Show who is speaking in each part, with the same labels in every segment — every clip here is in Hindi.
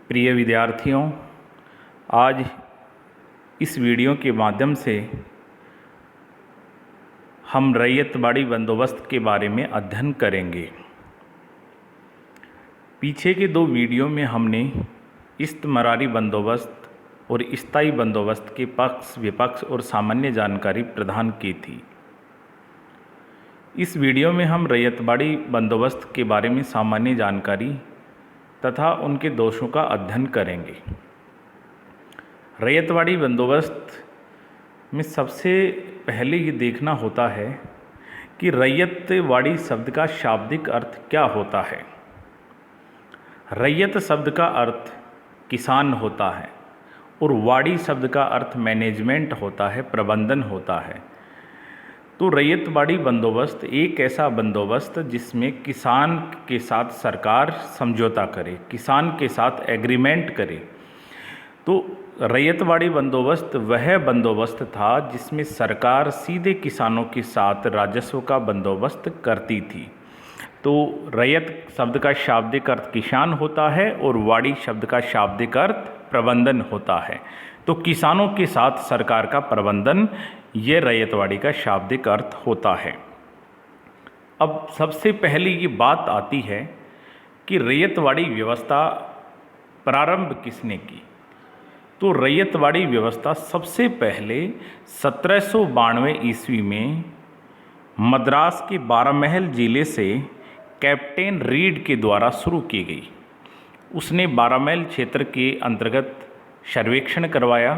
Speaker 1: प्रिय विद्यार्थियों, आज इस वीडियो के माध्यम से हम रैयतवाड़ी बंदोबस्त के बारे में अध्ययन करेंगे। पीछे के दो वीडियो में हमने इस्तमरारी बंदोबस्त और स्थायी बंदोबस्त के पक्ष, विपक्ष और सामान्य जानकारी प्रदान की थी। इस वीडियो में हम रैयतवाड़ी बंदोबस्त के बारे में सामान्य जानकारी तथा उनके दोषों का अध्ययन करेंगे। रैयतवाड़ी बंदोबस्त में सबसे पहले ये देखना होता है कि रैयतवाड़ी शब्द का शाब्दिक अर्थ क्या होता है। रैयत शब्द का अर्थ किसान होता है और वाड़ी शब्द का अर्थ मैनेजमेंट होता है, प्रबंधन होता है। तो रैयतवाड़ी बंदोबस्त एक ऐसा बंदोबस्त जिसमें किसान के साथ सरकार समझौता करे, किसान के साथ एग्रीमेंट करे। तो रैयतवाड़ी बंदोबस्त वह बंदोबस्त था जिसमें सरकार सीधे किसानों के साथ राजस्व का बंदोबस्त करती थी। तो रैयत शब्द का शाब्दिक अर्थ किसान होता है और वाड़ी शब्द का शाब्दिक अर्थ प्रबंधन होता है। तो किसानों के साथ सरकार का प्रबंधन, ये रैयतवाड़ी का शाब्दिक अर्थ होता है। अब सबसे पहले ये बात आती है कि रैयतवाड़ी व्यवस्था प्रारंभ किसने की। तो रैयतवाड़ी व्यवस्था सबसे पहले 1792 ईस्वी में मद्रास के बारामहल जिले से कैप्टन रीड के द्वारा शुरू की गई। उसने बारामहल क्षेत्र के अंतर्गत सर्वेक्षण करवाया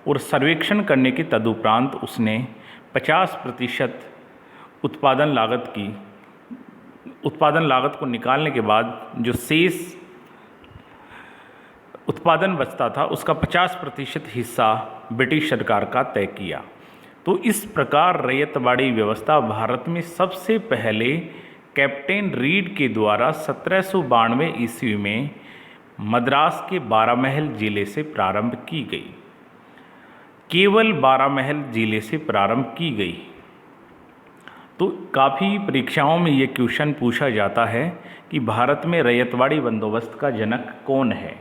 Speaker 1: और सर्वेक्षण करने के तदुपरांत उसने 50% उत्पादन लागत को निकालने के बाद जो शेष उत्पादन बचता था उसका 50% हिस्सा ब्रिटिश सरकार का तय किया। तो इस प्रकार रैयतवाड़ी व्यवस्था भारत में सबसे पहले कैप्टन रीड के द्वारा 1792 ईस्वी में मद्रास के बारामहल जिले से प्रारंभ की गई। केवल बारामहल जिले से प्रारंभ की गई। तो काफ़ी परीक्षाओं में ये क्वेश्चन पूछा जाता है कि भारत में रैयतवाड़ी बंदोबस्त का जनक कौन है।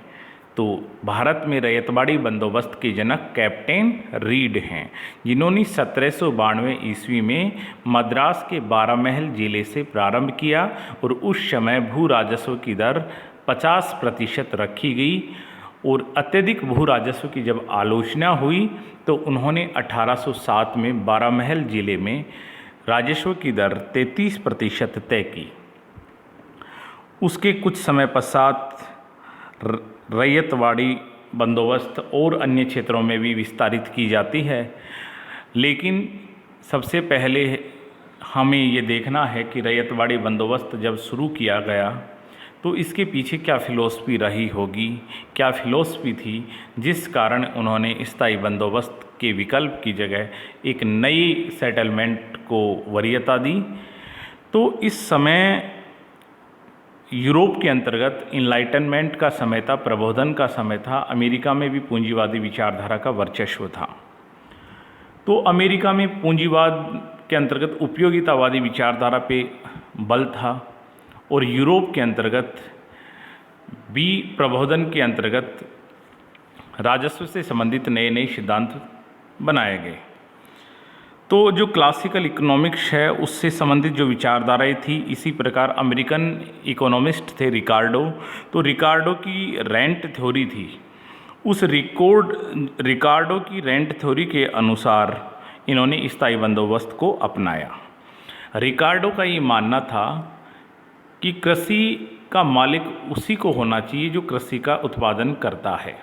Speaker 1: तो भारत में रैयतवाड़ी बंदोबस्त के जनक कैप्टन रीड हैं, जिन्होंने 1792 ईस्वी में मद्रास के बारामहल जिले से प्रारंभ किया और उस समय भू राजस्व की दर 50% रखी गई। और अत्यधिक भू राजस्व की जब आलोचना हुई तो उन्होंने 1807 में बारामहल जिले में राजस्व की दर 33% तय की। उसके कुछ समय पश्चात रैयतवाड़ी बंदोबस्त और अन्य क्षेत्रों में भी विस्तारित की जाती है। लेकिन सबसे पहले हमें ये देखना है कि रैयतवाड़ी बंदोबस्त जब शुरू किया गया तो इसके पीछे क्या फ़िलॉसफी रही होगी, क्या फ़िलॉसफी थी जिस कारण उन्होंने स्थायी बंदोबस्त के विकल्प की जगह एक नई सेटलमेंट को वरीयता दी। तो इस समय यूरोप के अंतर्गत इनलाइटनमेंट का समय था, प्रबोधन का समय था। अमेरिका में भी पूंजीवादी विचारधारा का वर्चस्व था। तो अमेरिका में पूंजीवाद के अंतर्गत उपयोगितावादी विचारधारा पे बल था और यूरोप के अंतर्गत भी प्रबोधन के अंतर्गत राजस्व से संबंधित नए नए सिद्धांत बनाए गए। तो जो क्लासिकल इकोनॉमिक्स है उससे संबंधित जो विचारधाराएं थी, इसी प्रकार अमेरिकन इकोनॉमिस्ट थे रिकार्डो। तो रिकार्डो की रेंट थ्योरी थी। उस रिकार्डो की रेंट थ्योरी के अनुसार इन्होंने स्थायी बंदोबस्त को अपनाया। रिकार्डो का ये मानना था कि कृषि का मालिक उसी को होना चाहिए जो कृषि का उत्पादन करता है।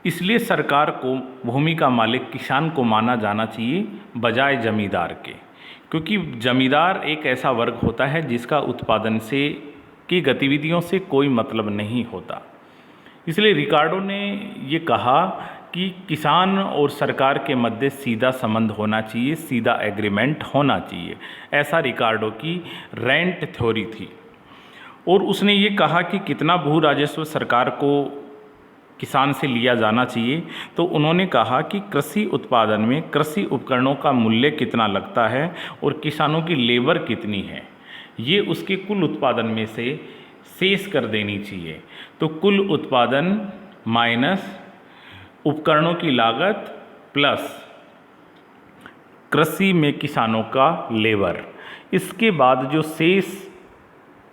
Speaker 1: इसलिए सरकार को भूमि का मालिक किसान को माना जाना चाहिए बजाय जमींदार के, क्योंकि जमींदार एक ऐसा वर्ग होता है जिसका उत्पादन से की गतिविधियों से कोई मतलब नहीं होता। इसलिए रिकार्डो ने ये कहा कि किसान और सरकार के मध्य सीधा संबंध होना चाहिए, सीधा एग्रीमेंट होना चाहिए। ऐसा रिकार्डो की रेंट थ्योरी थी। और उसने ये कहा कि कितना भू राजस्व सरकार को किसान से लिया जाना चाहिए। तो उन्होंने कहा कि कृषि उत्पादन में कृषि उपकरणों का मूल्य कितना लगता है और किसानों की लेबर कितनी है, ये उसके कुल उत्पादन में से शेष कर देनी चाहिए। तो कुल उत्पादन माइनस उपकरणों की लागत प्लस कृषि में किसानों का लेबर, इसके बाद जो शेष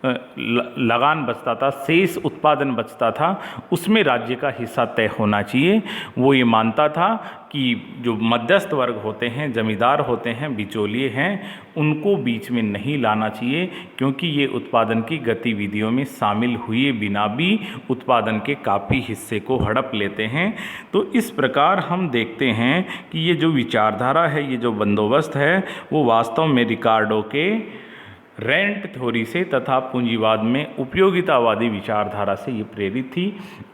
Speaker 1: लगान बचता था, शेष उत्पादन बचता था, उसमें राज्य का हिस्सा तय होना चाहिए। वो ये मानता था कि जो मध्यस्थ वर्ग होते हैं, जमींदार होते हैं, बिचौलिए हैं, उनको बीच में नहीं लाना चाहिए, क्योंकि ये उत्पादन की गतिविधियों में शामिल हुए बिना भी उत्पादन के काफ़ी हिस्से को हड़प लेते हैं। तो इस प्रकार हम देखते हैं कि ये जो विचारधारा है, ये जो बंदोबस्त है, वो वास्तव में रिकार्डो के रेंट थ्योरी से तथा पूंजीवाद में उपयोगितावादी विचारधारा से ये प्रेरित थी।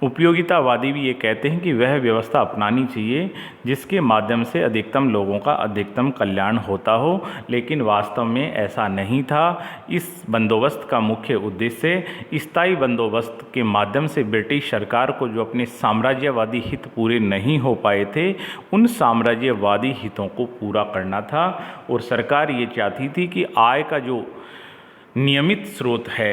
Speaker 1: उपयोगितावादी भी ये कहते हैं कि वह व्यवस्था अपनानी चाहिए जिसके माध्यम से अधिकतम लोगों का अधिकतम कल्याण होता हो, लेकिन वास्तव में ऐसा नहीं था। इस बंदोबस्त का मुख्य उद्देश्य स्थायी बंदोबस्त के माध्यम से ब्रिटिश सरकार को जो अपने साम्राज्यवादी हित पूरे नहीं हो पाए थे, उन साम्राज्यवादी हितों को पूरा करना था। और सरकार ये चाहती थी कि आय का जो नियमित स्रोत है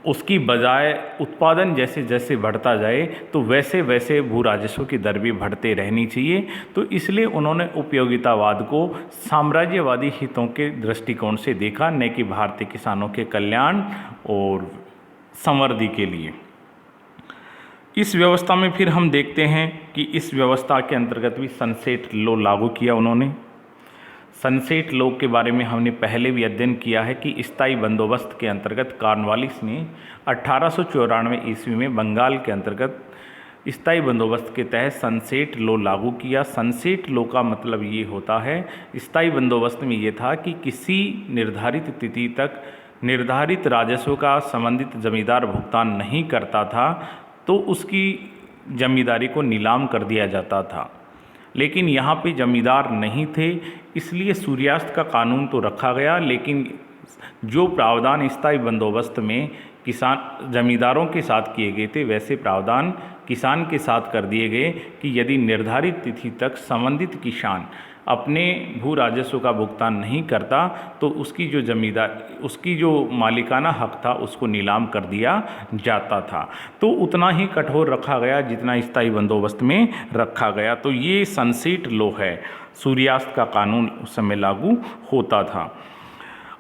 Speaker 1: उसकी बजाय उत्पादन जैसे जैसे बढ़ता जाए तो वैसे वैसे भू राजस्व की दर भी बढ़ते रहनी चाहिए। तो इसलिए उन्होंने उपयोगितावाद को साम्राज्यवादी हितों के दृष्टिकोण से देखा, न कि भारतीय किसानों के कल्याण और समृद्धि के लिए। इस व्यवस्था में फिर हम देखते हैं कि इस व्यवस्था के अंतर्गत भी सनसेट लॉ लागू किया उन्होंने। सनसेट लॉ के बारे में हमने पहले भी अध्ययन किया है कि स्थायी बंदोबस्त के अंतर्गत कॉर्नवालिस ने 1894 ईस्वी में बंगाल के अंतर्गत स्थायी बंदोबस्त के तहत सनसेट लॉ लागू किया। सनसेट लॉ का मतलब ये होता है, स्थायी बंदोबस्त में ये था कि किसी निर्धारित तिथि तक निर्धारित राजस्व का संबंधित जमींदार भुगतान नहीं करता था तो उसकी जमींदारी को नीलाम कर दिया जाता था। लेकिन यहाँ पे जमींदार नहीं थे, इसलिए सूर्यास्त का कानून तो रखा गया, लेकिन जो प्रावधान स्थायी बंदोबस्त में किसान जमींदारों के साथ किए गए थे, वैसे प्रावधान किसान के साथ कर दिए गए कि यदि निर्धारित तिथि तक संबंधित किसान अपने भू राजस्व का भुगतान नहीं करता तो उसकी जो मालिकाना हक था उसको नीलाम कर दिया जाता था। तो उतना ही कठोर रखा गया जितना स्थायी बंदोबस्त में रखा गया। तो ये सनसेट लॉ है, सूर्यास्त का कानून उस समय लागू होता था।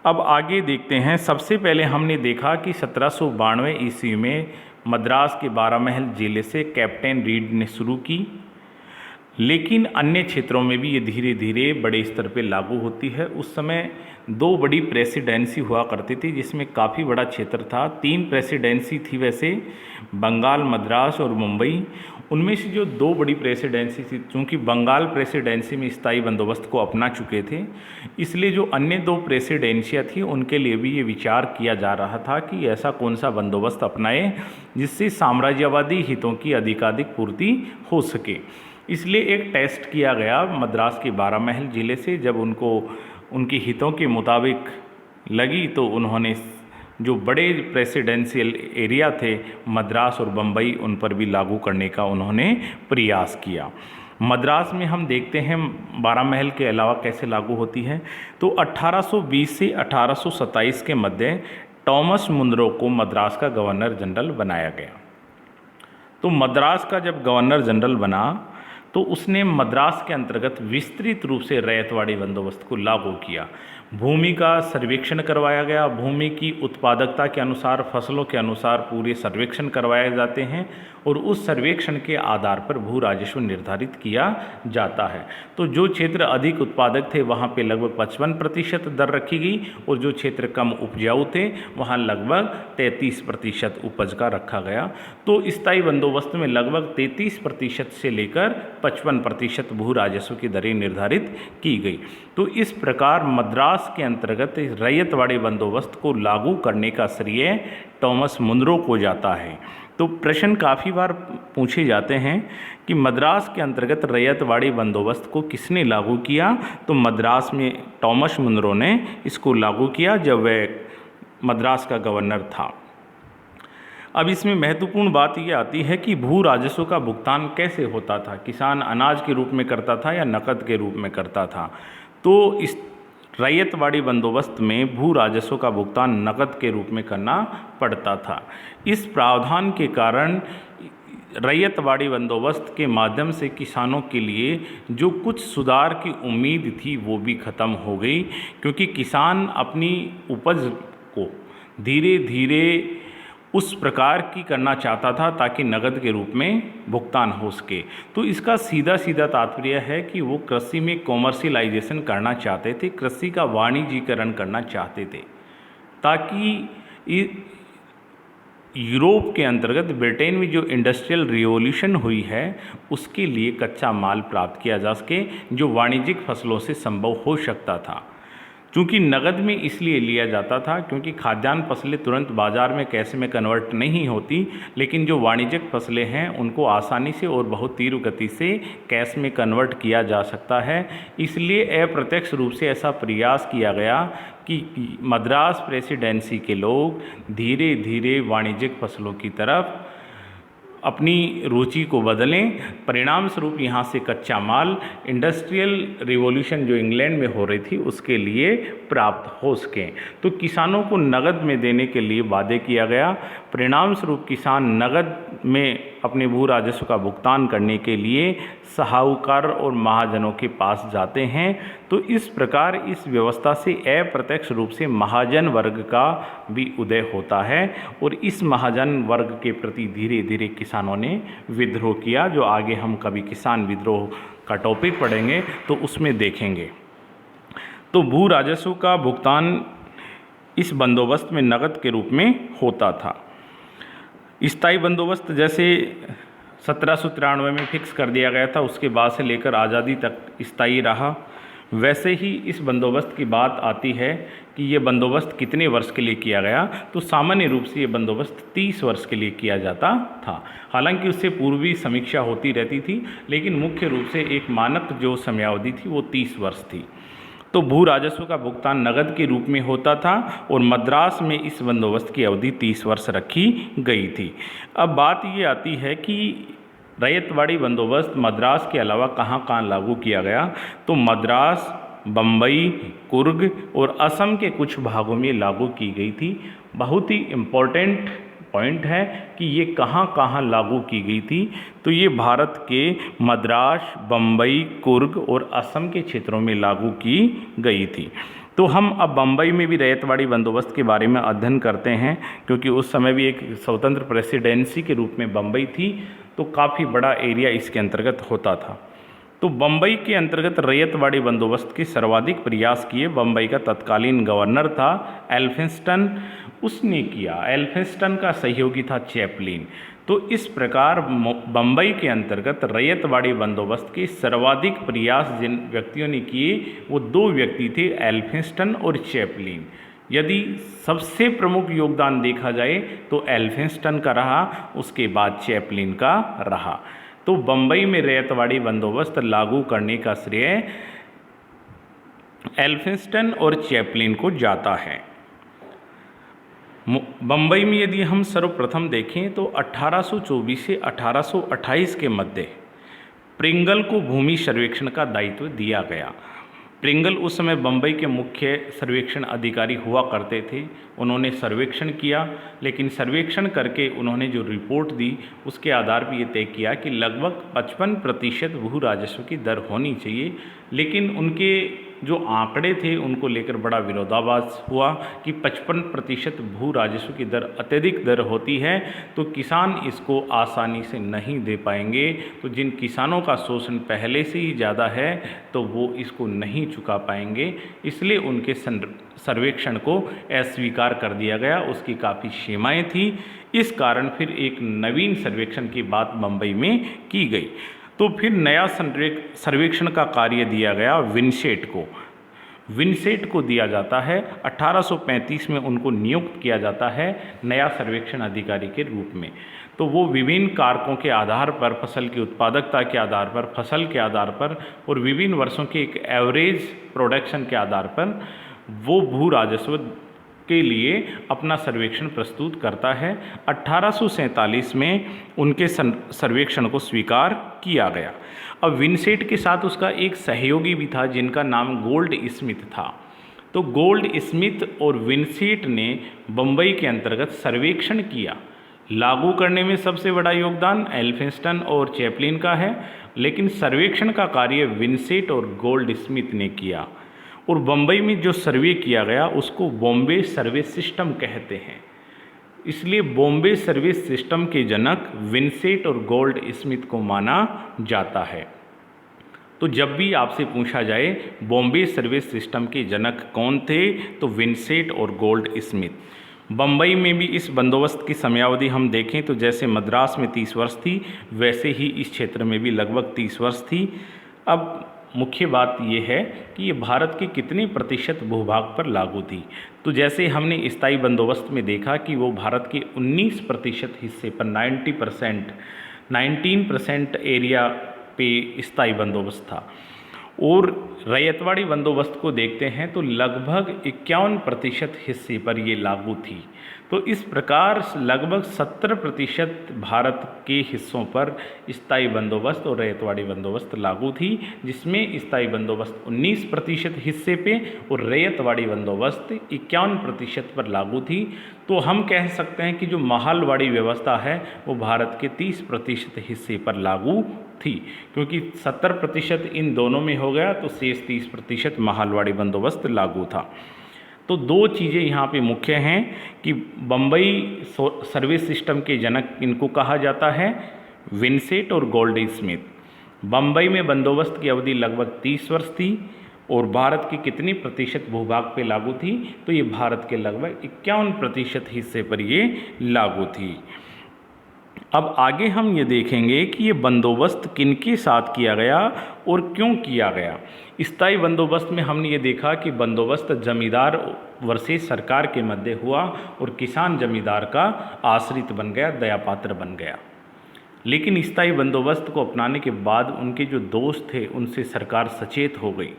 Speaker 1: अब आगे देखते हैं। सबसे पहले हमने देखा कि 1792 ईस्वी में मद्रास के 12 महल जिले से कैप्टन रीड ने शुरू की, लेकिन अन्य क्षेत्रों में भी ये धीरे धीरे बड़े स्तर पे लागू होती है। उस समय 2 बड़ी प्रेसिडेंसी हुआ करती थी जिसमें काफ़ी बड़ा क्षेत्र था। 3 प्रेसिडेंसी थी वैसे, बंगाल, मद्रास और मुंबई। उनमें से जो 2 बड़ी प्रेसिडेंसी थी, चूँकि बंगाल प्रेसिडेंसी में स्थायी बंदोबस्त को अपना चुके थे, इसलिए जो अन्य 2 प्रेसिडेंसियाँ थी उनके लिए भी ये विचार किया जा रहा था कि ऐसा कौन सा बंदोबस्त अपनाए जिससे साम्राज्यवादी हितों की अधिकाधिक पूर्ति हो सके। इसलिए एक टेस्ट किया गया मद्रास के 12 महल जिले से। जब उनको उनके हितों के मुताबिक लगी तो उन्होंने जो बड़े प्रेसिडेंशियल एरिया थे मद्रास और बम्बई, उन पर भी लागू करने का उन्होंने प्रयास किया। मद्रास में हम देखते हैं 12 महल के अलावा कैसे लागू होती है। तो 1820 से 1827 के मध्य टॉमस मुनरो को मद्रास का गवर्नर जनरल बनाया गया। तो मद्रास का जब गवर्नर जनरल बना तो उसने मद्रास के अंतर्गत विस्तृत रूप से रैयतवाड़ी बंदोबस्त को लागू किया। भूमि का सर्वेक्षण करवाया गया, भूमि की उत्पादकता के अनुसार, फसलों के अनुसार पूरे सर्वेक्षण करवाए जाते हैं और उस सर्वेक्षण के आधार पर भू राजस्व निर्धारित किया जाता है। तो जो क्षेत्र अधिक उत्पादक थे वहाँ पे लगभग 55% दर रखी गई और जो क्षेत्र कम उपजाऊ थे वहाँ लगभग 33% उपज का रखा गया। तो स्थायी बंदोबस्त में लगभग 33% से लेकर 55% भू राजस्व की दरें निर्धारित की गई। तो इस प्रकार मद्रास के अंतर्गत रैयतवाड़ी बंदोबस्त को लागू करने का श्रेय टॉमस मुनरो को जाता है। तो प्रश्न काफ़ी बार पूछे जाते हैं कि मद्रास के अंतर्गत रैयतवाड़ी बंदोबस्त को किसने लागू किया। तो मद्रास में टॉमस मुनरो ने इसको लागू किया जब वह मद्रास का गवर्नर था। अब इसमें महत्वपूर्ण बात ये आती है कि भू राजस्व का भुगतान कैसे होता था। किसान अनाज के रूप में करता था या नकद के रूप में करता था। तो इस रैयतवाड़ी बंदोबस्त में भू राजस्व का भुगतान नकद के रूप में करना पड़ता था। इस प्रावधान के कारण रैयतवाड़ी बंदोबस्त के माध्यम से किसानों के लिए जो कुछ सुधार की उम्मीद थी वो भी ख़त्म हो गई, क्योंकि किसान अपनी उपज को धीरे धीरे उस प्रकार की करना चाहता था ताकि नगद के रूप में भुगतान हो सके। तो इसका सीधा सीधा तात्पर्य है कि वो कृषि में कॉमर्शियलाइजेशन करना चाहते थे, कृषि का वाणिज्यीकरण करना चाहते थे, ताकि यूरोप के अंतर्गत ब्रिटेन में जो इंडस्ट्रियल रिवॉल्यूशन हुई है उसके लिए कच्चा माल प्राप्त किया जा सके, जो वाणिज्यिक फसलों से संभव हो सकता था। चूँकि नगद में इसलिए लिया जाता था क्योंकि खाद्यान्न फसलें तुरंत बाज़ार में कैश में कन्वर्ट नहीं होती, लेकिन जो वाणिज्यिक फसलें हैं उनको आसानी से और बहुत तीव्र गति से कैश में कन्वर्ट किया जा सकता है। इसलिए अप्रत्यक्ष रूप से ऐसा प्रयास किया गया कि मद्रास प्रेसिडेंसी के लोग धीरे धीरे वाणिज्यिक फसलों की तरफ अपनी रुचि को बदलें। परिणाम स्वरूप यहाँ से कच्चा माल इंडस्ट्रियल रिवॉल्यूशन जो इंग्लैंड में हो रही थी उसके लिए प्राप्त हो सकें। तो किसानों को नगद में देने के लिए वादे किया गया। परिणाम स्वरूप किसान नगद में अपने भू राजस्व का भुगतान करने के लिए साहूकार और महाजनों के पास जाते हैं। तो इस प्रकार इस व्यवस्था से अप्रत्यक्ष रूप से महाजन वर्ग का भी उदय होता है और इस महाजन वर्ग के प्रति धीरे धीरे किसानों ने विद्रोह किया, जो आगे हम कभी किसान विद्रोह का टॉपिक पढ़ेंगे तो उसमें देखेंगे। तो भू राजस्व का भुगतान इस बंदोबस्त में नकद के रूप में होता था। स्थायी बंदोबस्त जैसे 1793 में फिक्स कर दिया गया था, उसके बाद से लेकर आज़ादी तक स्थायी रहा, वैसे ही इस बंदोबस्त की बात आती है कि ये बंदोबस्त कितने वर्ष के लिए किया गया। तो सामान्य रूप से ये बंदोबस्त 30 वर्ष के लिए किया जाता था। हालांकि उससे पूर्वी समीक्षा होती रहती थी, लेकिन मुख्य रूप से एक मानक जो समयावधि थी वो 30 वर्ष थी। तो भू राजस्व का भुगतान नगद के रूप में होता था और मद्रास में इस बंदोबस्त की अवधि 30 वर्ष रखी गई थी। अब बात ये आती है कि रैयतवाड़ी बंदोबस्त मद्रास के अलावा कहाँ कहाँ लागू किया गया। तो मद्रास, बम्बई, कुर्ग और असम के कुछ भागों में लागू की गई थी। बहुत ही इम्पोर्टेंट पॉइंट है कि ये कहाँ कहाँ लागू की गई थी। तो ये भारत के मद्रास, बम्बई, कुर्ग और असम के क्षेत्रों में लागू की गई थी। तो हम अब बम्बई में भी रैयतवाड़ी बंदोबस्त के बारे में अध्ययन करते हैं, क्योंकि उस समय भी एक स्वतंत्र प्रेसिडेंसी के रूप में बम्बई थी, तो काफ़ी बड़ा एरिया इसके अंतर्गत होता था। तो बम्बई के अंतर्गत रैयतवाड़ी बंदोबस्त के सर्वाधिक प्रयास किए बम्बई का तत्कालीन गवर्नर था एल्फिंस्टन, उसने किया। एल्फिंस्टन का सहयोगी था चैपलिन। तो इस प्रकार बम्बई के अंतर्गत रैयतवाड़ी बंदोबस्त के सर्वाधिक प्रयास जिन व्यक्तियों ने किए वो 2 व्यक्ति थे, एल्फिंस्टन और चैपलिन। यदि सबसे प्रमुख योगदान देखा जाए तो एल्फिंस्टन का रहा, उसके बाद चैपलिन का रहा। तो बम्बई में रैयतवाड़ी बंदोबस्त लागू करने का श्रेय एल्फिंस्टन और चैपलिन को जाता है। बम्बई में यदि हम सर्वप्रथम देखें तो 1824 से 1828 के मध्य प्रिंगल को भूमि सर्वेक्षण का दायित्व दिया गया। प्रिंगल उस समय बम्बई के मुख्य सर्वेक्षण अधिकारी हुआ करते थे। उन्होंने सर्वेक्षण किया, लेकिन सर्वेक्षण करके उन्होंने जो रिपोर्ट दी उसके आधार पर ये तय किया कि लगभग 55% भू राजस्व की दर होनी चाहिए। लेकिन उनके जो आंकड़े थे उनको लेकर बड़ा विरोधाभास हुआ कि 55% भू राजस्व की दर अत्यधिक दर होती है, तो किसान इसको आसानी से नहीं दे पाएंगे। तो जिन किसानों का शोषण पहले से ही ज़्यादा है तो वो इसको नहीं चुका पाएंगे, इसलिए उनके सर्वेक्षण को अस्वीकार कर दिया गया। उसकी काफ़ी सीमाएं थी। इस कारण फिर एक नवीन सर्वेक्षण की बात मुंबई में की गई। तो फिर नया सर्वेक्षण का कार्य दिया गया विंसेंट को। विंसेंट को दिया जाता है 1835 में उनको नियुक्त किया जाता है नया सर्वेक्षण अधिकारी के रूप में। तो वो विभिन्न कारकों के आधार पर, फसल की उत्पादकता के आधार पर, फसल के आधार पर और विभिन्न वर्षों के एक एवरेज प्रोडक्शन के आधार पर वो भू राजस्व के लिए अपना सर्वेक्षण प्रस्तुत करता है। 1847 में उनके सर्वेक्षण को स्वीकार किया गया। अब विंसेंट के साथ उसका एक सहयोगी भी था जिनका नाम गोल्ड स्मिथ था। तो गोल्ड स्मिथ और विंसेंट ने बम्बई के अंतर्गत सर्वेक्षण किया। लागू करने में सबसे बड़ा योगदान एल्फिंस्टन और चैपलिन का है, लेकिन सर्वेक्षण का कार्य विंसेंट और गोल्ड स्मिथ ने किया। और बम्बई में जो सर्वे किया गया उसको बॉम्बे सर्वे सिस्टम कहते हैं, इसलिए बॉम्बे सर्वे सिस्टम के जनक विंसेंट और गोल्ड स्मिथ को माना जाता है। तो जब भी आपसे पूछा जाए बॉम्बे सर्वे सिस्टम के जनक कौन थे, तो विंसेंट और गोल्ड स्मिथ। बम्बई में भी इस बंदोबस्त की समयावधि हम देखें तो जैसे मद्रास में 30 वर्ष थी, वैसे ही इस क्षेत्र में भी लगभग 30 वर्ष थी। अब मुख्य बात यह है कि ये भारत के कितने प्रतिशत भूभाग पर लागू थी। तो जैसे हमने स्थायी बंदोबस्त में देखा कि वो भारत के 19% हिस्से पर 19% एरिया पे स्थायी बंदोबस्त था। और रैयतवाड़ी बंदोबस्त को देखते हैं तो लगभग 51% हिस्से पर ये लागू थी। तो इस प्रकार लगभग 70% भारत के हिस्सों पर स्थायी बंदोबस्त और रैयतवाड़ी बंदोबस्त लागू थी, जिसमें स्थायी बंदोबस्त 19% हिस्से पे और रैयतवाड़ी बंदोबस्त 51% पर लागू थी। तो हम कह सकते हैं कि जो महालवाड़ी व्यवस्था है वो भारत के 30% हिस्से पर लागू थी, क्योंकि 70% इन दोनों में हो गया तो शेष 30% महालवाड़ी बंदोबस्त लागू था। तो दो चीज़ें यहाँ पे मुख्य हैं कि बम्बई सर्वे सिस्टम के जनक इनको कहा जाता है, विंसेंट और गोल्ड स्मिथ। बम्बई में बंदोबस्त की अवधि लगभग 30 वर्ष थी और भारत के कितनी प्रतिशत भूभाग पे लागू थी, तो ये भारत के लगभग 51% हिस्से पर ये लागू थी। अब आगे हम ये देखेंगे कि ये बंदोबस्त किनके साथ किया गया और क्यों किया गया। स्थायी बंदोबस्त में हमने ये देखा कि बंदोबस्त जमींदार वर्सेस सरकार के मध्य हुआ और किसान जमींदार का आश्रित बन गया, दयापात्र बन गया। लेकिन स्थायी बंदोबस्त को अपनाने के बाद उनके जो दोस्त थे उनसे सरकार सचेत हो गई।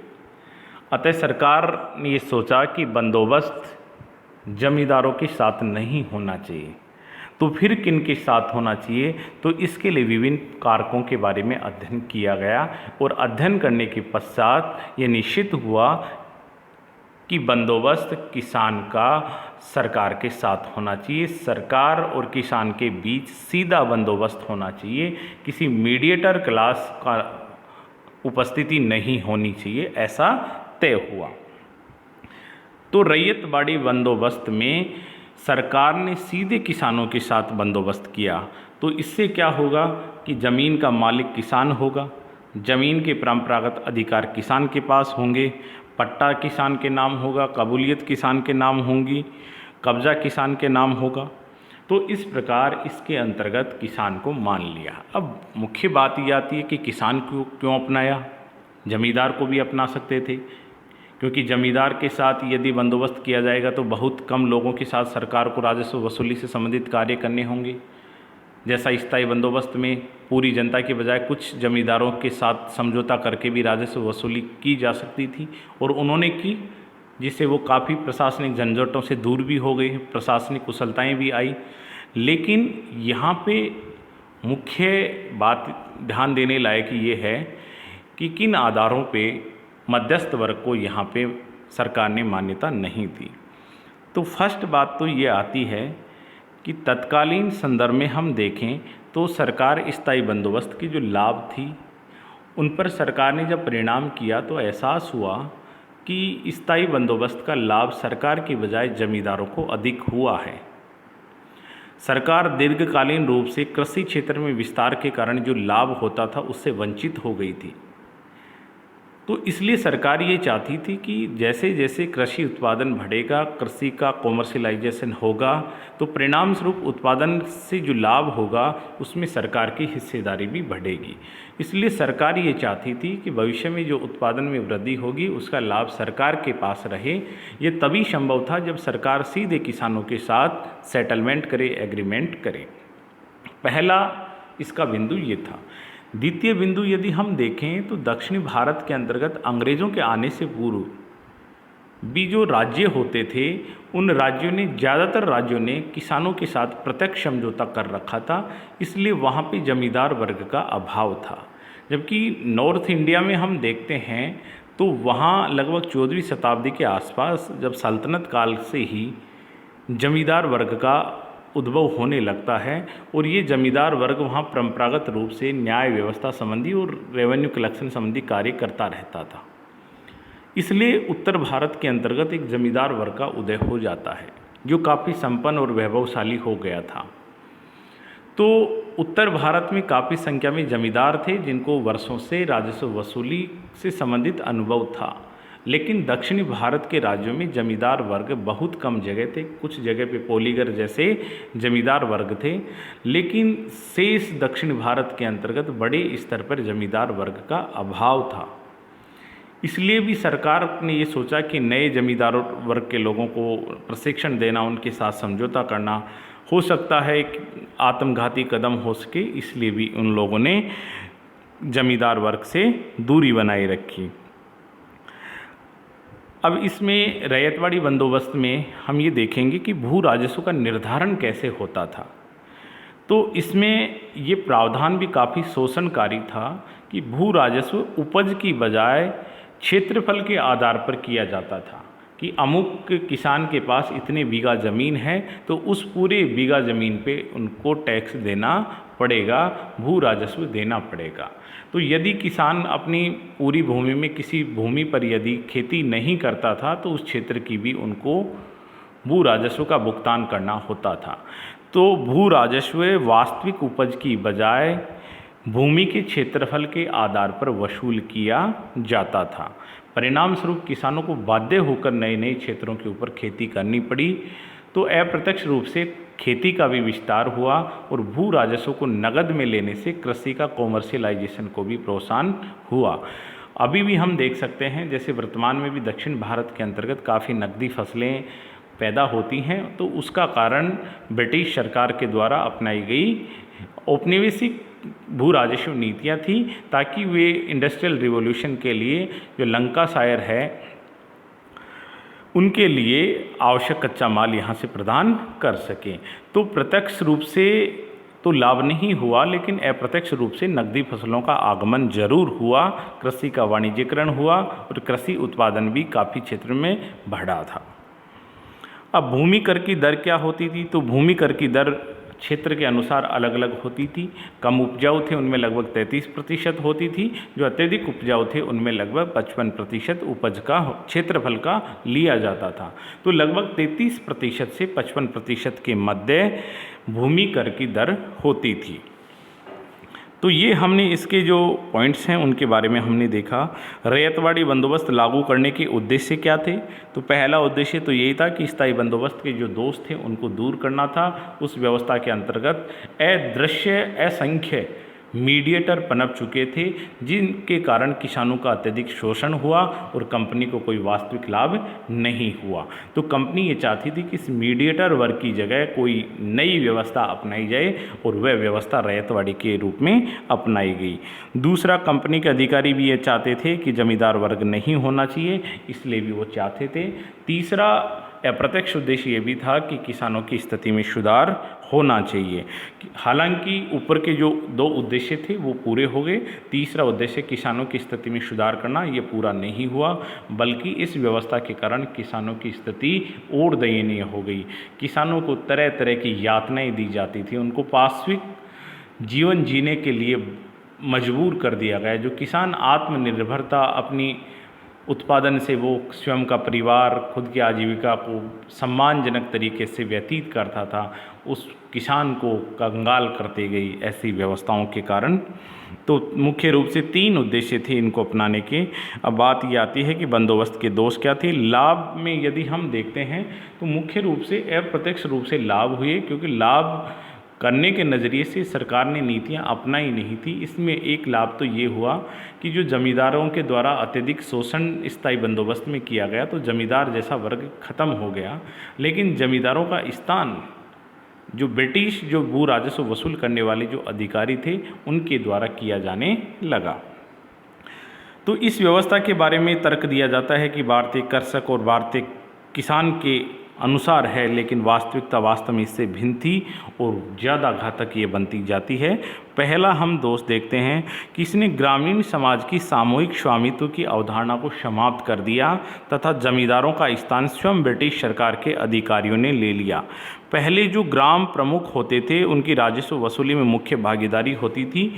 Speaker 1: अतः सरकार ने ये सोचा कि बंदोबस्त जमींदारों के साथ नहीं होना चाहिए, तो फिर किन के साथ होना चाहिए, तो इसके लिए विभिन्न कारकों के बारे में अध्ययन किया गया और अध्ययन करने के पश्चात ये निश्चित हुआ कि बंदोबस्त किसान का सरकार के साथ होना चाहिए। सरकार और किसान के बीच सीधा बंदोबस्त होना चाहिए, किसी मीडिएटर क्लास का उपस्थिति नहीं होनी चाहिए, ऐसा तय हुआ। तो रैयतवाड़ी बंदोबस्त में सरकार ने सीधे किसानों के साथ बंदोबस्त किया। तो इससे क्या होगा कि ज़मीन का मालिक किसान होगा, ज़मीन के परंपरागत अधिकार किसान के पास होंगे, पट्टा किसान के नाम होगा, कबूलियत किसान के नाम होंगी, कब्जा किसान के नाम होगा। तो इस प्रकार इसके अंतर्गत किसान को मान लिया। अब मुख्य बात ये आती है कि किसान को क्यों अपनाया, जमींदार को भी अपना सकते थे, क्योंकि जमींदार के साथ यदि बंदोबस्त किया जाएगा तो बहुत कम लोगों के साथ सरकार को राजस्व वसूली से संबंधित कार्य करने होंगे। जैसा स्थायी बंदोबस्त में पूरी जनता के बजाय कुछ जमींदारों के साथ समझौता करके भी राजस्व वसूली की जा सकती थी, और उन्होंने की, जिससे वो काफ़ी प्रशासनिक झंझटों से दूर भी हो गई, प्रशासनिक कुशलताएँ भी आई। लेकिन यहाँ पे मुख्य बात ध्यान देने लायक ये है कि किन आधारों पे मध्यस्थ वर्ग को यहाँ पे सरकार ने मान्यता नहीं दी। तो फर्स्ट बात तो ये आती है कि तत्कालीन संदर्भ में हम देखें तो सरकार स्थायी बंदोबस्त की जो लाभ थी उन पर सरकार ने जब परिणाम किया तो एहसास हुआ कि स्थायी बंदोबस्त का लाभ सरकार के बजाय जमींदारों को अधिक हुआ है। सरकार दीर्घकालीन रूप से कृषि क्षेत्र में विस्तार के कारण जो लाभ होता था उससे वंचित हो गई थी। तो इसलिए सरकार ये चाहती थी कि जैसे जैसे कृषि उत्पादन बढ़ेगा, कृषि का कॉमर्शियलाइजेशन होगा, तो परिणाम स्वरूप उत्पादन से जो लाभ होगा उसमें सरकार की हिस्सेदारी भी बढ़ेगी। इसलिए सरकार ये चाहती थी कि भविष्य में जो उत्पादन में वृद्धि होगी उसका लाभ सरकार के पास रहे। ये तभी संभव था जब सरकार सीधे किसानों के साथ सेटलमेंट करे, एग्रीमेंट करे। पहला इसका बिंदु ये था। द्वितीय बिंदु यदि हम देखें तो दक्षिणी भारत के अंतर्गत अंग्रेज़ों के आने से पूर्व भी जो राज्य होते थे उन राज्यों ने, ज़्यादातर राज्यों ने किसानों के साथ प्रत्यक्ष समझौता कर रखा था, इसलिए वहाँ पे जमींदार वर्ग का अभाव था। जबकि नॉर्थ इंडिया में हम देखते हैं तो वहाँ लगभग 14वीं शताब्दी के आसपास जब सल्तनत काल से ही जमींदार वर्ग का उद्भव होने लगता है और ये जमींदार वर्ग वहाँ परंपरागत रूप से न्याय व्यवस्था संबंधी और रेवेन्यू कलेक्शन संबंधी कार्य करता रहता था। इसलिए उत्तर भारत के अंतर्गत एक जमींदार वर्ग का उदय हो जाता है जो काफ़ी संपन्न और वैभवशाली हो गया था। तो उत्तर भारत में काफ़ी संख्या में जमींदार थे जिनको वर्षों से राजस्व वसूली से संबंधित अनुभव था, लेकिन दक्षिणी भारत के राज्यों में जमींदार वर्ग बहुत कम जगह थे। कुछ जगह पे पोलीगर जैसे जमींदार वर्ग थे, लेकिन शेष दक्षिण भारत के अंतर्गत बड़े स्तर पर जमींदार वर्ग का अभाव था। इसलिए भी सरकार ने ये सोचा कि नए जमींदार वर्ग के लोगों को प्रशिक्षण देना, उनके साथ समझौता करना हो सकता है एक आत्मघाती कदम हो सके, इसलिए भी उन लोगों ने जमींदार वर्ग से दूरी बनाए रखी। अब इसमें रैयतवाड़ी बंदोबस्त में हम ये देखेंगे कि भू राजस्व का निर्धारण कैसे होता था। तो इसमें ये प्रावधान भी काफ़ी शोषणकारी था कि भू राजस्व उपज की बजाय क्षेत्रफल के आधार पर किया जाता था कि अमुक किसान के पास इतने बीघा ज़मीन है तो उस पूरे बीघा ज़मीन पे उनको टैक्स देना पड़ेगा, भू राजस्व देना पड़ेगा। तो यदि किसान अपनी पूरी भूमि में किसी भूमि पर यदि खेती नहीं करता था तो उस क्षेत्र की भी उनको भू राजस्व का भुगतान करना होता था। तो भू राजस्व वास्तविक उपज की बजाय भूमि के क्षेत्रफल के आधार पर वसूल किया जाता था। परिणाम स्वरूप किसानों को बाध्य होकर नए नए क्षेत्रों के ऊपर खेती करनी पड़ी। तो अप्रत्यक्ष रूप से खेती का भी विस्तार हुआ और भू राजस्व को नगद में लेने से कृषि का कॉमर्शियलाइजेशन को भी प्रोत्साहन हुआ। अभी भी हम देख सकते हैं जैसे वर्तमान में भी दक्षिण भारत के अंतर्गत काफ़ी नकदी फसलें पैदा होती हैं, तो उसका कारण ब्रिटिश सरकार के द्वारा अपनाई गई औपनिवेशिक भू राजस्व नीतियाँ थी, ताकि वे इंडस्ट्रियल रिवॉल्यूशन के लिए जो लंकाशायर है उनके लिए आवश्यक कच्चा माल यहाँ से प्रदान कर सकें। तो प्रत्यक्ष रूप से तो लाभ नहीं हुआ, लेकिन अप्रत्यक्ष रूप से नकदी फसलों का आगमन जरूर हुआ, कृषि का वाणिज्यीकरण हुआ और कृषि उत्पादन भी काफ़ी क्षेत्र में बढ़ा था। अब भूमि कर की दर क्या होती थी? तो भूमि कर की दर क्षेत्र के अनुसार अलग अलग होती थी। कम उपजाऊ थे उनमें लगभग 33% होती थी, जो अत्यधिक उपजाऊ थे उनमें लगभग 55% उपज का क्षेत्रफल का लिया जाता था। तो लगभग 33% से 55% के मध्य भूमि कर की दर होती थी। तो ये हमने इसके जो पॉइंट्स हैं उनके बारे में हमने देखा। रैयतवाड़ी बंदोबस्त लागू करने के उद्देश्य क्या थे? तो पहला उद्देश्य तो यही था कि स्थायी बंदोबस्त के जो दोष थे उनको दूर करना था। उस व्यवस्था के अंतर्गत अदृश्य असंख्य मीडिएटर पनप चुके थे, जिनके कारण किसानों का अत्यधिक शोषण हुआ और कंपनी को कोई वास्तविक लाभ नहीं हुआ। तो कंपनी ये चाहती थी कि इस मीडिएटर वर्ग की जगह कोई नई व्यवस्था अपनाई जाए और वह व्यवस्था रैयतवाड़ी के रूप में अपनाई गई। दूसरा, कंपनी के अधिकारी भी ये चाहते थे कि जमींदार वर्ग नहीं होना चाहिए, इसलिए भी वो चाहते थे। तीसरा अप्रत्यक्ष उद्देश्य ये भी था कि किसानों की स्थिति में सुधार होना चाहिए। हालांकि ऊपर के जो दो उद्देश्य थे वो पूरे हो गए, तीसरा उद्देश्य किसानों की स्थिति में सुधार करना ये पूरा नहीं हुआ, बल्कि इस व्यवस्था के कारण किसानों की स्थिति और दयनीय हो गई। किसानों को तरह तरह की यातनाएं दी जाती थी, उनको पार्श्विक जीवन जीने के लिए मजबूर कर दिया गया। जो किसान आत्मनिर्भरता अपनी उत्पादन से वो स्वयं का परिवार, खुद की आजीविका को सम्मानजनक तरीके से व्यतीत करता था, उस किसान को कंगाल करती गई ऐसी व्यवस्थाओं के कारण। तो मुख्य रूप से 3 उद्देश्य थे इनको अपनाने के। अब बात ये आती है कि बंदोबस्त के दोष क्या थे। लाभ में यदि हम देखते हैं तो मुख्य रूप से अप्रत्यक्ष रूप से लाभ हुए, क्योंकि लाभ करने के नज़रिए से सरकार ने नीतियां अपनाई नहीं थी। इसमें एक लाभ तो ये हुआ कि जो जमींदारों के द्वारा अत्यधिक शोषण स्थायी बंदोबस्त में किया गया, तो जमींदार जैसा वर्ग खत्म हो गया, लेकिन जमींदारों का स्थान जो ब्रिटिश जो भू राजस्व वसूल करने वाले जो अधिकारी थे उनके द्वारा किया जाने लगा। तो इस व्यवस्था के बारे में तर्क दिया जाता है कि भारतीय कृषक और भारतीय किसान के अनुसार है, लेकिन वास्तविकता वास्तव में इससे भिन्न थी और ज़्यादा घातक ये बनती जाती है। पहला हम दोष देखते हैं कि इसने ग्रामीण समाज की सामूहिक स्वामित्व की अवधारणा को समाप्त कर दिया तथा जमींदारों का स्थान स्वयं ब्रिटिश सरकार के अधिकारियों ने ले लिया। पहले जो ग्राम प्रमुख होते थे उनकी राजस्व वसूली में मुख्य भागीदारी होती थी,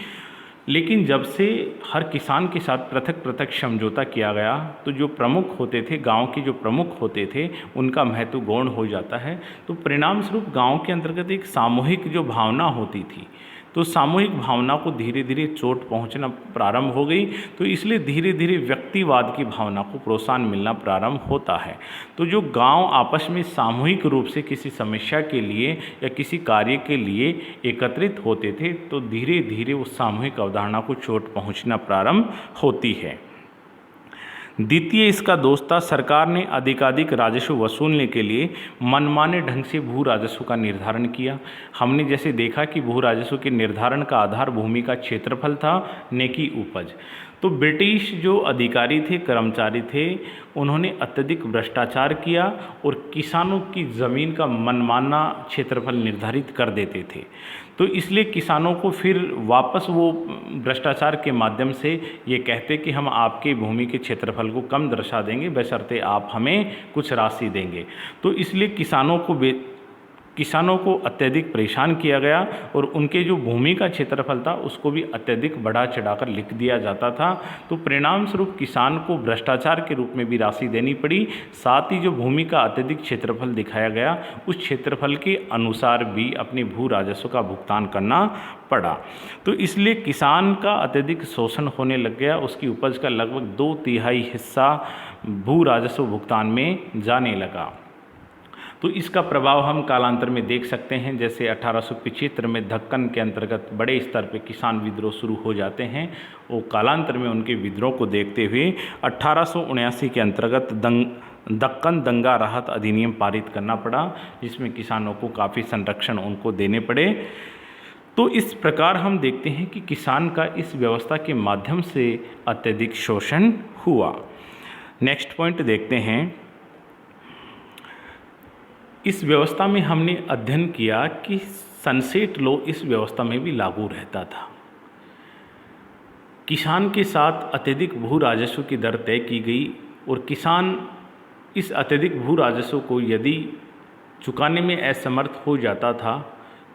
Speaker 1: लेकिन जब से हर किसान के साथ पृथक पृथक समझौता किया गया तो जो प्रमुख होते थे, गांव के जो प्रमुख होते थे, उनका महत्व गौण हो जाता है। तो परिणाम स्वरूप गांव के अंतर्गत एक सामूहिक जो भावना होती थी, तो सामूहिक भावना को धीरे धीरे चोट पहुंचना प्रारंभ हो गई। तो इसलिए धीरे धीरे व्यक्तिवाद की भावना को प्रोत्साहन मिलना प्रारंभ होता है। तो जो गांव आपस में सामूहिक रूप से किसी समस्या के लिए या किसी कार्य के लिए एकत्रित होते थे, तो धीरे धीरे उस सामूहिक अवधारणा को चोट पहुंचना प्रारंभ होती है। द्वितीय इसका दोष था, सरकार ने अधिकाधिक राजस्व वसूलने के लिए मनमाने ढंग से भू राजस्व का निर्धारण किया। हमने जैसे देखा कि भू राजस्व के निर्धारण का आधार भूमि का क्षेत्रफल था, न कि उपज। तो ब्रिटिश जो अधिकारी थे, कर्मचारी थे, उन्होंने अत्यधिक भ्रष्टाचार किया और किसानों की ज़मीन का मनमाना क्षेत्रफल निर्धारित कर देते थे। तो इसलिए किसानों को फिर वापस वो भ्रष्टाचार के माध्यम से ये कहते कि हम आपके भूमि के क्षेत्रफल को कम दर्शा देंगे, बशर्ते आप हमें कुछ राशि देंगे। तो इसलिए किसानों को अत्यधिक परेशान किया गया और उनके जो भूमि का क्षेत्रफल था उसको भी अत्यधिक बढ़ा चढ़ाकर लिख दिया जाता था। तो परिणाम स्वरूप किसान को भ्रष्टाचार के रूप में भी राशि देनी पड़ी। साथ ही जो भूमि का अत्यधिक क्षेत्रफल दिखाया गया, उस क्षेत्रफल के अनुसार भी अपने भू राजस्व का भुगतान करना पड़ा। तो इसलिए किसान का अत्यधिक शोषण होने लग गया। उसकी उपज का लगभग 2/3 हिस्सा भू राजस्व भुगतान में जाने लगा। तो इसका प्रभाव हम कालांतर में देख सकते हैं। जैसे 1875 में दक्कन के अंतर्गत बड़े स्तर पर किसान विद्रोह शुरू हो जाते हैं और कालांतर में उनके विद्रोह को देखते हुए 1879 के अंतर्गत दक्कन दंगा राहत अधिनियम पारित करना पड़ा, जिसमें किसानों को काफ़ी संरक्षण उनको देने पड़े। तो इस प्रकार हम देखते हैं कि किसान का इस व्यवस्था के माध्यम से अत्यधिक शोषण हुआ। नेक्स्ट पॉइंट देखते हैं। इस व्यवस्था में हमने अध्ययन किया कि सनसेट लॉ इस व्यवस्था में भी लागू रहता था। किसान के साथ अत्यधिक भू राजस्व की दर तय की गई और किसान इस अत्यधिक भू राजस्व को यदि चुकाने में असमर्थ हो जाता था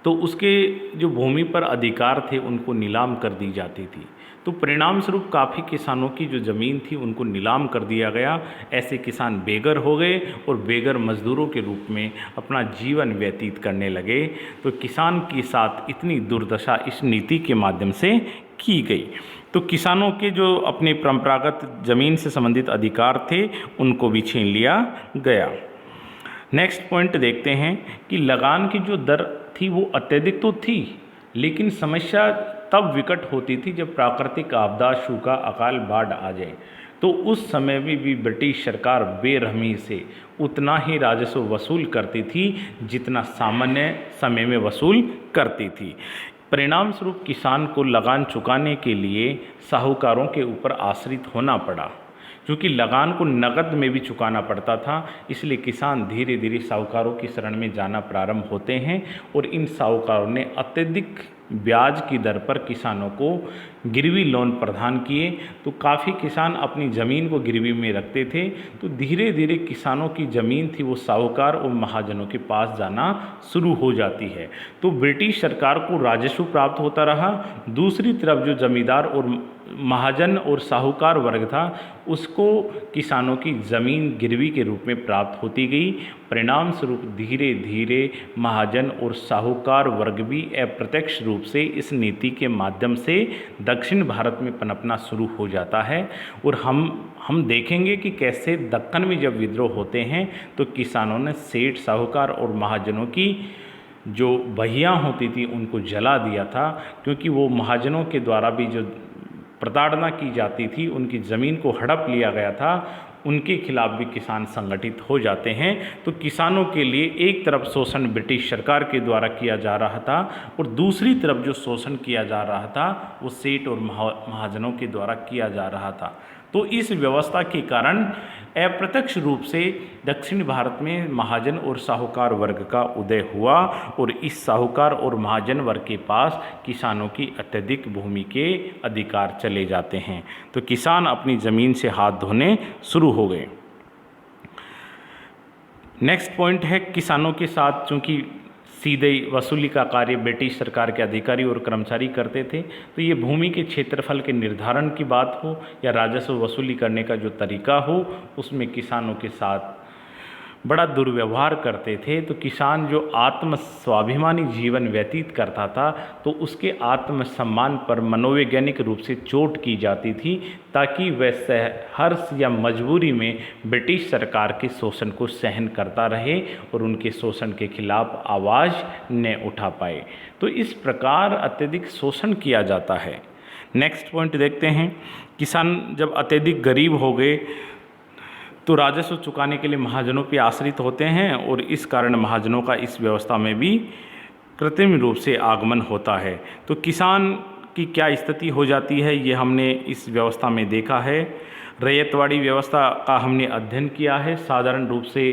Speaker 1: तो उसके जो भूमि पर अधिकार थे उनको नीलाम कर दी जाती थी। तो परिणाम स्वरूप काफ़ी किसानों की जो ज़मीन थी उनको नीलाम कर दिया गया। ऐसे किसान बेघर हो गए और बेघर मजदूरों के रूप में अपना जीवन व्यतीत करने लगे। तो किसान के साथ इतनी दुर्दशा इस नीति के माध्यम से की गई। तो किसानों के जो अपने परंपरागत ज़मीन से संबंधित अधिकार थे उनको भी छीन लिया गया। नेक्स्ट पॉइंट देखते हैं कि लगान की जो दर थी वो अत्यधिक तो थी, लेकिन समस्या तब विकट होती थी जब प्राकृतिक आपदा, सूखा, अकाल, बाढ़ आ जाए। तो उस समय में भी ब्रिटिश सरकार बेरहमी से उतना ही राजस्व वसूल करती थी जितना सामान्य समय में वसूल करती थी। परिणाम स्वरूप किसान को लगान चुकाने के लिए साहूकारों के ऊपर आश्रित होना पड़ा। क्योंकि लगान को नकद में भी चुकाना पड़ता था, इसलिए किसान धीरे धीरे साहूकारों की शरण में जाना प्रारंभ होते हैं और इन साहूकारों ने अत्यधिक ब्याज की दर पर किसानों को गिरवी लोन प्रदान किए। तो काफ़ी किसान अपनी ज़मीन को गिरवी में रखते थे। तो धीरे धीरे किसानों की ज़मीन थी वो साहूकार और महाजनों के पास जाना शुरू हो जाती है। तो ब्रिटिश सरकार को राजस्व प्राप्त होता रहा, दूसरी तरफ जो जमींदार और महाजन और साहूकार वर्ग था उसको किसानों की ज़मीन गिरवी के रूप में प्राप्त होती गई। परिणाम स्वरूप धीरे धीरे महाजन और साहूकार वर्ग भी अप्रत्यक्ष रूप से इस नीति के माध्यम से दक्षिण भारत में पनपना शुरू हो जाता है। और हम देखेंगे कि कैसे दक्कन में जब विद्रोह होते हैं तो किसानों ने सेठ, साहूकार और महाजनों की जो बहियाँ होती थी उनको जला दिया था, क्योंकि वो महाजनों के द्वारा भी जो प्रताड़ना की जाती थी, उनकी ज़मीन को हड़प लिया गया था, उनके खिलाफ भी किसान संगठित हो जाते हैं। तो किसानों के लिए एक तरफ शोषण ब्रिटिश सरकार के द्वारा किया जा रहा था और दूसरी तरफ जो शोषण किया जा रहा था वो सेठ और महाजनों के द्वारा किया जा रहा था। तो इस व्यवस्था के कारण अप्रत्यक्ष रूप से दक्षिण भारत में महाजन और साहूकार वर्ग का उदय हुआ और इस साहूकार और महाजन वर्ग के पास किसानों की अत्यधिक भूमि के अधिकार चले जाते हैं। तो किसान अपनी ज़मीन से हाथ धोने शुरू हो गए। नेक्स्ट पॉइंट है, किसानों के साथ चूँकि सीधे वसूली का कार्य ब्रिटिश सरकार के अधिकारी और कर्मचारी करते थे, तो ये भूमि के क्षेत्रफल के निर्धारण की बात हो या राजस्व वसूली करने का जो तरीका हो, उसमें किसानों के साथ बड़ा दुर्व्यवहार करते थे। तो किसान जो आत्म स्वाभिमानी जीवन व्यतीत करता था, तो उसके आत्मसम्मान पर मनोवैज्ञानिक रूप से चोट की जाती थी, ताकि वह हर्ष या मजबूरी में ब्रिटिश सरकार के शोषण को सहन करता रहे और उनके शोषण के खिलाफ आवाज़ न उठा पाए। तो इस प्रकार अत्यधिक शोषण किया जाता है। नेक्स्ट पॉइंट देखते हैं, किसान जब अत्यधिक गरीब हो गए तो राजस्व चुकाने के लिए महाजनों पर आश्रित होते हैं और इस कारण महाजनों का इस व्यवस्था में भी कृत्रिम रूप से आगमन होता है। तो किसान की क्या स्थिति हो जाती है, ये हमने इस व्यवस्था में देखा है। रैयतवाड़ी व्यवस्था का हमने अध्ययन किया है। साधारण रूप से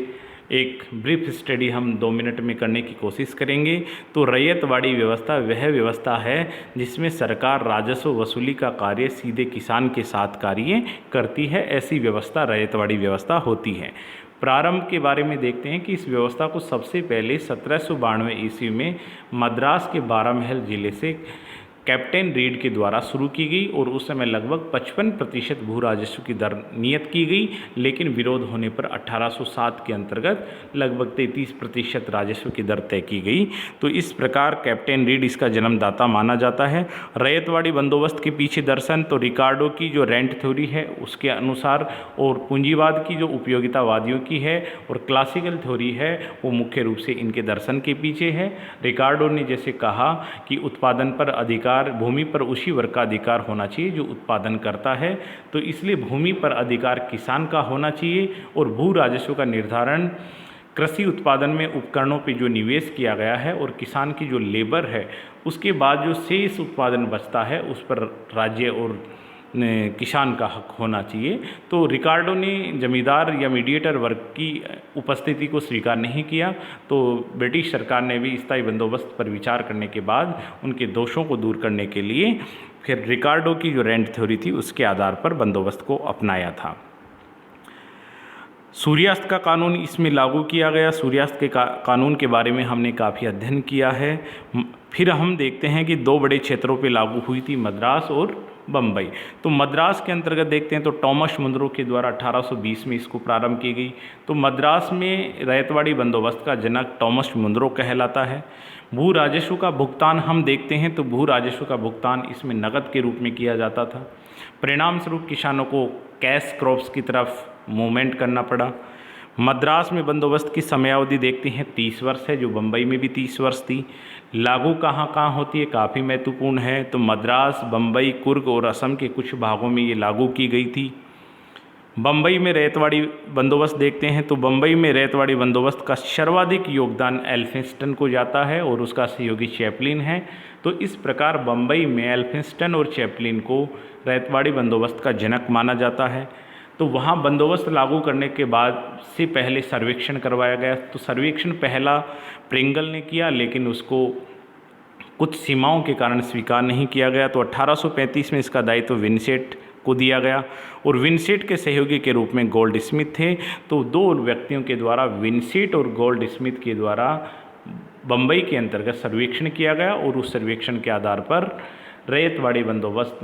Speaker 1: एक ब्रीफ स्टडी हम 2 मिनट में करने की कोशिश करेंगे। तो रैयतवाड़ी व्यवस्था वह व्यवस्था है जिसमें सरकार राजस्व वसूली का कार्य सीधे किसान के साथ कार्य करती है। ऐसी व्यवस्था रैयतवाड़ी व्यवस्था होती है। प्रारंभ के बारे में देखते हैं कि इस व्यवस्था को सबसे पहले 1792 ईस्वी में मद्रास के बारामहल जिले से कैप्टन रीड के द्वारा शुरू की गई और उस समय लगभग 55% भू राजस्व की दर नियत की गई, लेकिन विरोध होने पर 1807 के अंतर्गत लगभग 33% राजस्व की दर तय की गई। तो इस प्रकार कैप्टन रीड इसका जन्मदाता माना जाता है। रैयतवाड़ी बंदोबस्त के पीछे दर्शन तो रिकार्डो की जो रेंट थ्योरी है उसके अनुसार, और पूंजीवाद की जो उपयोगितावादियों की है, और क्लासिकल थ्योरी है वो मुख्य रूप से इनके दर्शन के पीछे है। रिकार्डो ने जैसे कहा कि उत्पादन पर अधिकार, भूमि पर उसी वर्ग का अधिकार होना चाहिए जो उत्पादन करता है, तो इसलिए भूमि पर अधिकार किसान का होना चाहिए और भू राजस्व का निर्धारण कृषि उत्पादन में उपकरणों पर जो निवेश किया गया है और किसान की जो लेबर है उसके बाद जो शेष उत्पादन बचता है उस पर राज्य और किसान का हक होना चाहिए। तो रिकार्डो ने जमींदार या मीडिएटर वर्ग की उपस्थिति को स्वीकार नहीं किया, तो ब्रिटिश सरकार ने भी स्थायी बंदोबस्त पर विचार करने के बाद उनके दोषों को दूर करने के लिए फिर रिकार्डो की जो रेंट थ्योरी थी उसके आधार पर बंदोबस्त को अपनाया था। सूर्यास्त का कानून इसमें लागू किया गया। सूर्यास्त के कानून के बारे में हमने काफ़ी अध्ययन किया है। फिर हम देखते हैं कि 2 बड़े क्षेत्रों पे लागू हुई थी, मद्रास और बम्बई। तो मद्रास के अंतर्गत देखते हैं तो टॉमस मुनरो के द्वारा 1820 में इसको प्रारंभ की गई। तो मद्रास में रैयतवाड़ी बंदोबस्त का जनक टॉमस मुनरो कहलाता है। भू राजस्व का भुगतान हम देखते हैं तो भू राजस्व का भुगतान इसमें नकद के रूप में किया जाता था। परिणाम स्वरूप किसानों को कैश क्रॉप्स की तरफ मूवमेंट करना पड़ा। मद्रास में बंदोबस्त की समयावधि देखते हैं 30 वर्ष है, जो बम्बई में भी 30 वर्ष थी। लागू कहाँ कहाँ होती है काफ़ी महत्वपूर्ण है। तो मद्रास, बम्बई, कुर्ग और असम के कुछ भागों में ये लागू की गई थी। बम्बई में रैयतवाड़ी बंदोबस्त देखते हैं तो बम्बई में रैयतवाड़ी बंदोबस्त का सर्वाधिक योगदान एल्फिंस्टन को जाता है और उसका सहयोगी चैपलिन है। तो इस प्रकार बम्बई में एल्फिंस्टन और चैपलिन को रैयतवाड़ी बंदोबस्त का जनक माना जाता है। तो वहाँ बंदोबस्त लागू करने के बाद से पहले सर्वेक्षण करवाया गया। तो सर्वेक्षण पहला प्रिंगल ने किया, लेकिन उसको कुछ सीमाओं के कारण स्वीकार नहीं किया गया। तो 1835 में इसका दायित्व विंसेंट को दिया गया और विंसेंट के सहयोगी के रूप में गोल्ड स्मिथ थे। तो 2 व्यक्तियों के द्वारा, विंसेंट और गोल्ड स्मिथ के द्वारा बम्बई के अंतर्गत सर्वेक्षण किया गया और उस सर्वेक्षण के आधार पर रैयतवाड़ी बंदोबस्त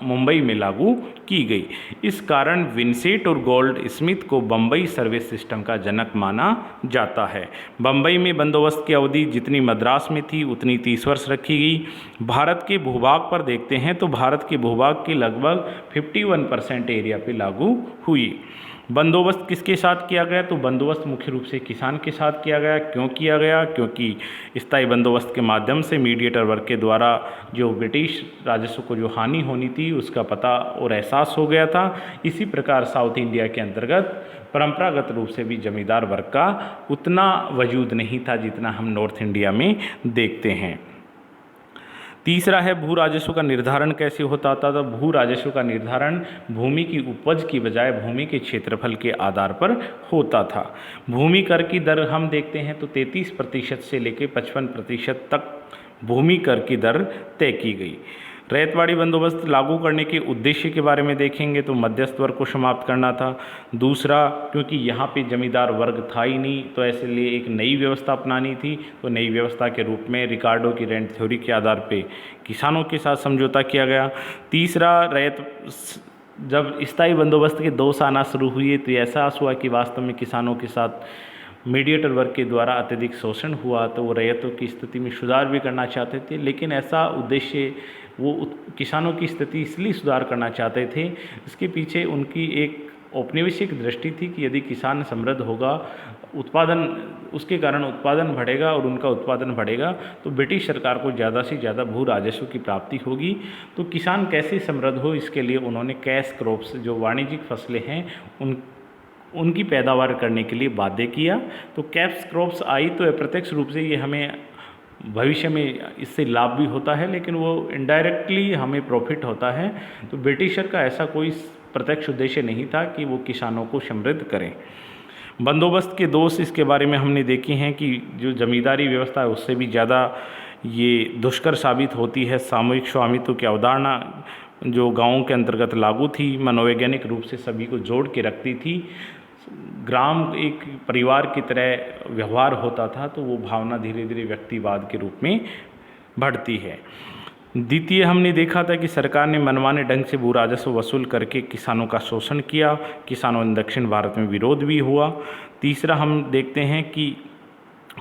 Speaker 1: मुंबई में लागू की गई। इस कारण विंसेंट और गोल्ड स्मिथ को बम्बई सर्वे सिस्टम का जनक माना जाता है। बम्बई में बंदोबस्त की अवधि जितनी मद्रास में थी उतनी 30 वर्ष रखी गई। भारत के भूभाग पर देखते हैं तो भारत के भूभाग के लगभग 51% एरिया पे लागू हुई। बंदोबस्त किसके साथ किया गया? तो बंदोबस्त मुख्य रूप से किसान के साथ किया गया। क्यों किया गया? क्योंकि स्थायी बंदोबस्त के माध्यम से मीडिएटर वर्ग के द्वारा जो ब्रिटिश राजस्व को जो हानि होनी थी उसका पता और एहसास हो गया था। इसी प्रकार साउथ इंडिया के अंतर्गत परंपरागत रूप से भी जमींदार वर्ग का उतना वजूद नहीं था जितना हम नॉर्थ इंडिया में देखते हैं। तीसरा है भू राजस्व का निर्धारण कैसे होता था। तो भू राजस्व का निर्धारण भूमि की उपज की बजाय भूमि के क्षेत्रफल के आधार पर होता था। भूमि कर की दर हम देखते हैं तो 33% से लेकर 55% तक भूमि कर की दर तय की गई। रैयतवाड़ी बंदोबस्त लागू करने के उद्देश्य के बारे में देखेंगे तो मध्यस्थ वर्ग को समाप्त करना था। दूसरा, क्योंकि यहाँ पे जमींदार वर्ग था ही नहीं तो ऐसे लिए एक नई व्यवस्था अपनानी थी, तो नई व्यवस्था के रूप में रिकार्डो की रेंट थ्योरी के आधार पे किसानों के साथ समझौता किया गया। तीसरा, जब स्थायी बंदोबस्त के दोष आना शुरू हुए तो ऐसा हुआ कि वास्तव में किसानों के साथ मीडिएटर वर्ग के द्वारा अत्यधिक शोषण हुआ, तो वो रैयतों की स्थिति में सुधार भी करना चाहते थे, लेकिन ऐसा उद्देश्य वो किसानों की स्थिति इसलिए सुधार करना चाहते थे, इसके पीछे उनकी एक औपनिवेशिक दृष्टि थी कि यदि किसान समृद्ध होगा, उत्पादन उसके कारण उत्पादन बढ़ेगा और उनका उत्पादन बढ़ेगा तो ब्रिटिश सरकार को ज़्यादा से ज़्यादा भू राजस्व की प्राप्ति होगी। तो किसान कैसे समृद्ध हो, इसके लिए उन्होंने कैश क्रॉप्स जो वाणिज्यिक फसलें हैं उनकी पैदावार करने के लिए बाध्य किया। तो कैश क्रॉप्स आई तो अप्रत्यक्ष रूप से ये हमें भविष्य में इससे लाभ भी होता है, लेकिन वो इनडायरेक्टली हमें प्रॉफिट होता है। तो ब्रिटिशर का ऐसा कोई प्रत्यक्ष उद्देश्य नहीं था कि वो किसानों को समृद्ध करें। बंदोबस्त के दोष इसके बारे में हमने देखे हैं कि जो जमींदारी व्यवस्था है उससे भी ज़्यादा ये दुष्कर साबित होती है। सामूहिक स्वामित्व की अवधारणा जो गाँवों के अंतर्गत लागू थी, मनोवैज्ञानिक रूप से सभी को जोड़ के रखती थी। ग्राम एक परिवार की तरह व्यवहार होता था, तो वो भावना धीरे धीरे व्यक्तिवाद के रूप में बढ़ती है। द्वितीय, हमने देखा था कि सरकार ने मनमाने ढंग से भू राजस्व वसूल करके किसानों का शोषण किया। किसानों ने दक्षिण भारत में विरोध भी हुआ। तीसरा, हम देखते हैं कि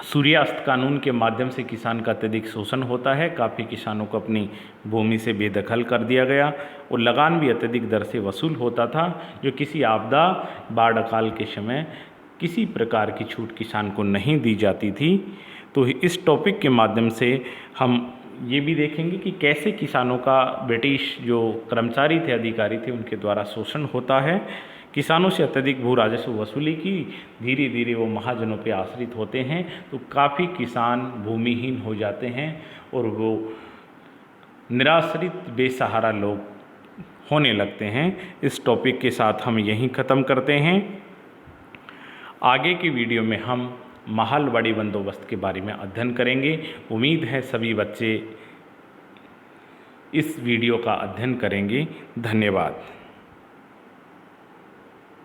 Speaker 1: सूर्यास्त कानून के माध्यम से किसान का अत्यधिक शोषण होता है। काफ़ी किसानों को अपनी भूमि से बेदखल कर दिया गया और लगान भी अत्यधिक दर से वसूल होता था, जो किसी आपदा, बाढ़, अकाल के समय किसी प्रकार की छूट किसान को नहीं दी जाती थी। तो इस टॉपिक के माध्यम से हम ये भी देखेंगे कि कैसे किसानों का ब्रिटिश जो कर्मचारी थे, अधिकारी थे, उनके द्वारा शोषण होता है। किसानों से अत्यधिक भू राजस्व वसूली की, धीरे धीरे वो महाजनों पे आश्रित होते हैं, तो काफ़ी किसान भूमिहीन हो जाते हैं और वो निराश्रित बेसहारा लोग होने लगते हैं। इस टॉपिक के साथ हम यहीं ख़त्म करते हैं। आगे की वीडियो में हम महलवाड़ी बंदोबस्त के बारे में अध्ययन करेंगे। उम्मीद है सभी बच्चे इस वीडियो का अध्ययन करेंगे। धन्यवाद।